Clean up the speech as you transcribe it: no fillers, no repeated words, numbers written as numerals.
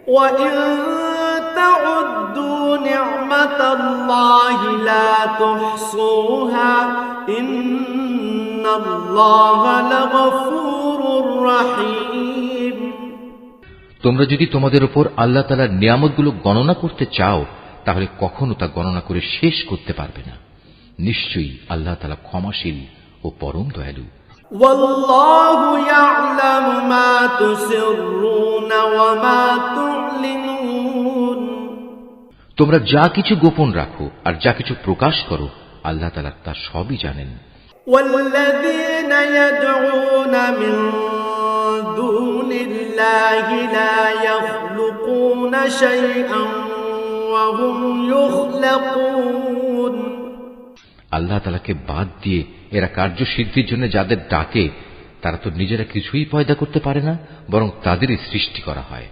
وَإِن تَعُدُّوا نِعْمَةَ اللَّهِ لَا تُحْصُوهَا إِنَّ اللَّهَ لَغَفُورٌ رَّحِيمٌ। তোমরা যদি তোমাদের উপর আল্লাহ তাআলার নিয়ামতগুলো গণনা করতে চাও তাহলে কখনো তা গণনা করে শেষ করতে পারবে না। নিশ্চয়ই আল্লাহ তাআলা ক্ষমাশীল ও পরম দয়ালু। ওয়াল্লাহু ইয়া'লামু মা তুসিররুনা ওয়া মা তু'লিনুন। তোমরা যা কিছু গোপন রাখো আর যা কিছু প্রকাশ করো আল্লাহ তাআলা তা সবই জানেন। ওয়াল্লাযীনা ইয়াদউনা মিন দুনিল্লাহি লা ইয়াখলুকুনা শাইআন ওয়া হুম ইখলাকুন। আল্লাহ তাআলাকে বাদ দিয়ে এরা কার্যসিদ্ধির জন্য যাদের ডাকে তারা তো নিজেরা কিছুই পয়দা করতে পারে না, বরং তাদেরই সৃষ্টি করা হয়।